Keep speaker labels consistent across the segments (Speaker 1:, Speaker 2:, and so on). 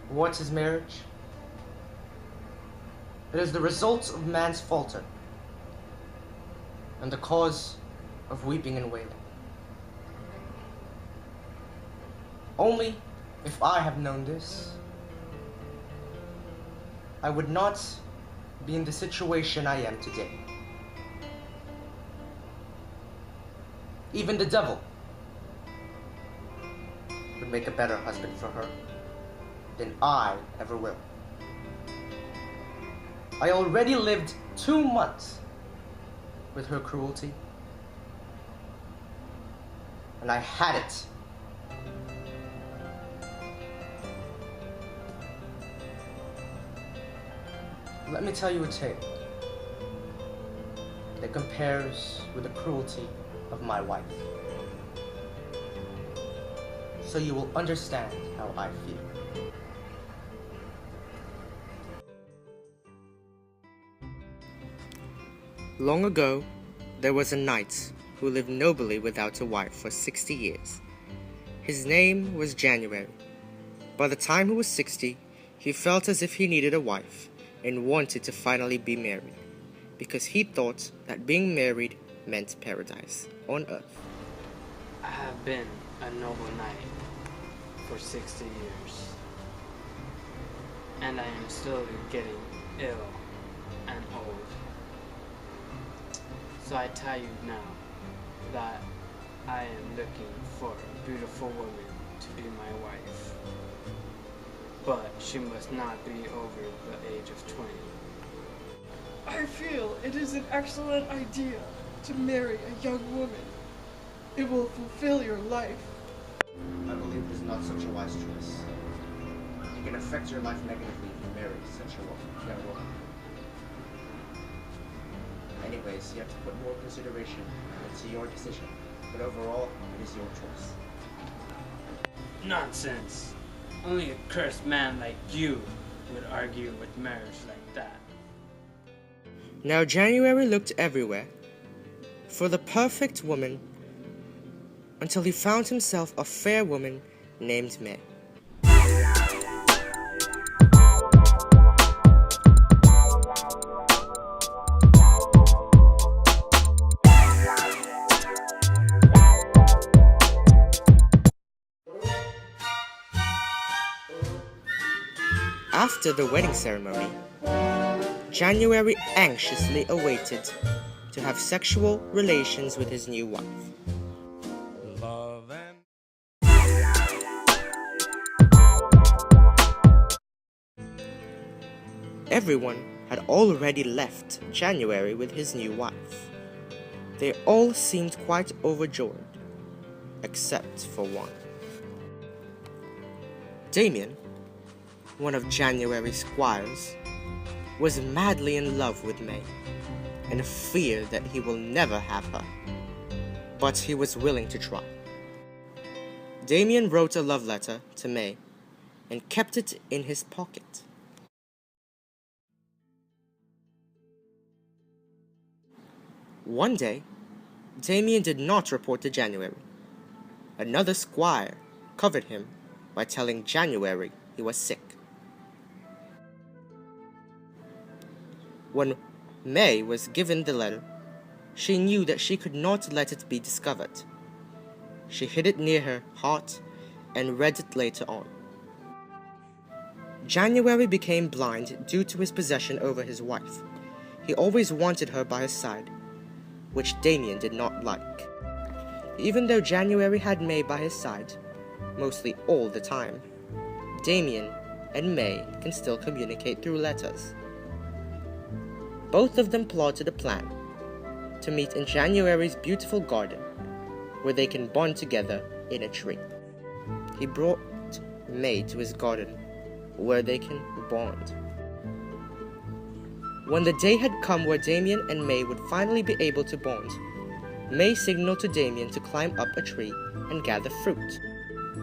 Speaker 1: What is marriage? It is the result of man's falter, and the cause of weeping and wailing. Only if I have known this, I would not be in the situation I am today. Even the devil would make a better husband for her than I ever will. I already lived 2 months with her cruelty, and I had it. Let me tell you a tale that compares with the cruelty of my wife, so you will understand how I feel. Long ago, there was a knight who lived nobly without a wife for 60 years. His name was January. By the time he was 60, he felt as if he needed a wife and wanted to finally be married, because he thought that being married meant paradise on earth.
Speaker 2: I have been a noble knight for 60 years, and I am slowly getting ill and old. So I tell you now that I am looking for a beautiful woman to be my wife, but she must not be over the age of 20.
Speaker 3: I feel it is an excellent idea to marry a young woman. It will fulfill your life.
Speaker 1: I believe it is not such a wise choice. It can affect your life negatively if you marry such a young woman. Anyways, you have to put more consideration into your decision, but overall, it is your choice.
Speaker 2: Nonsense! Only a cursed man like you would argue with marriage like that.
Speaker 1: Now January looked everywhere for the perfect woman until he found himself a fair woman named May. After the wedding ceremony, January anxiously awaited to have sexual relations with his new wife. Everyone had already left January with his new wife. They all seemed quite overjoyed, except for one. Damien, one of January's squires, was madly in love with May and feared that he will never have her, but he was willing to try. Damien wrote a love letter to May and kept it in his pocket. One day, Damien did not report to January. Another squire covered him by telling January he was sick. When May was given the letter, she knew that she could not let it be discovered. She hid it near her heart and read it later on. January became blind due to his possession over his wife. He always wanted her by his side, which Damien did not like. Even though January had May by his side, mostly all the time, Damien and May can still communicate through letters. Both of them plotted a plan to meet in January's beautiful garden, where they can bond together in a tree. He brought May to his garden, where they can bond. When the day had come where Damien and May would finally be able to bond, May signaled to Damien to climb up a tree and gather fruit.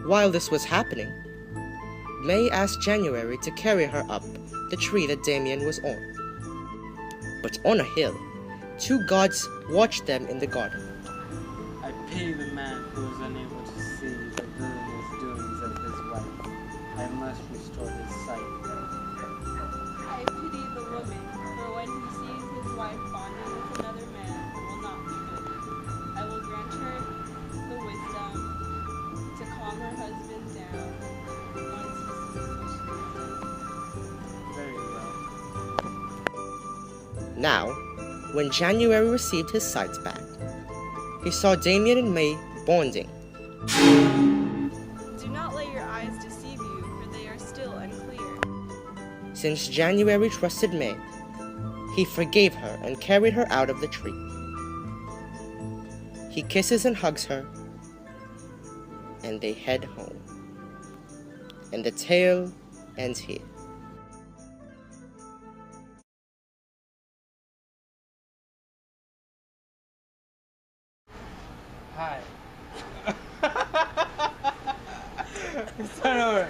Speaker 1: While this was happening, May asked January to carry her up the tree that Damien was on. But on a hill, 2 guards watched them in the garden.
Speaker 2: I pity the man who is unable to see the villainous doings of his wife. I must restore his sight.
Speaker 4: I pity the woman, for when he sees his wife bonding with another man, it will not be good. I will grant her the wisdom to calm her husband down once he sees what she is.
Speaker 2: Very well.
Speaker 1: Now, when January received his sight back, he saw Damien and May bonding.
Speaker 4: Do not let your eyes deceive you, for they are still unclear.
Speaker 1: Since January trusted May, he forgave her and carried her out of the tree. He kisses and hugs her, and they head home. And the tale ends here.
Speaker 2: Hi. Start over.